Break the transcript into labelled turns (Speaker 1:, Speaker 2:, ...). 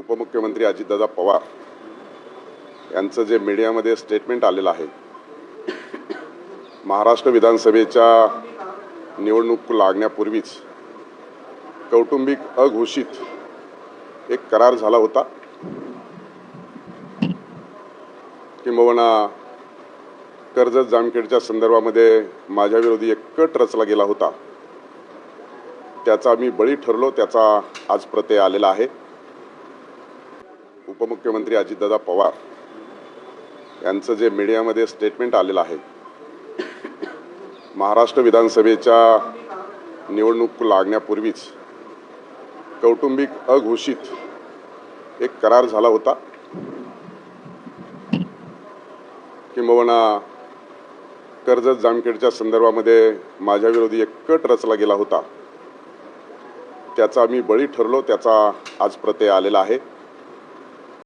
Speaker 1: उपमुख्यमंत्री अजितदादा पवार यांचं जे मीडियामध्ये स्टेटमेंट आलेलं आहे, महाराष्ट्र विधानसभेच्या निवडणूक लागण्यापूर्वीच कौटुंबिक अघोषित एक करार झाला होता, किंबहुना कर्जत जामखेडच्या संदर्भामध्ये माझ्याविरोधी एक कट रचला गेला होता। त्याचा मी बळी ठरलो, त्याचा आज प्रत्यय आलेला आहे। उपमुख्यमंत्री अजितदादा पवार यांचं जे मीडियामध्ये स्टेटमेंट आलेलं आहे, महाराष्ट्र विधानसभेच्या निवडणूक लागण्यापूर्वीच कौटुंबिक अघोषित एक करार झाला होता, किंबहुना कर्जत जामखेडच्या संदर्भामध्ये माझ्याविरोधी एक कट रचला गेला होता। त्याचा मी बळी ठरलो, त्याचा आज प्रत्यय आलेला आहे।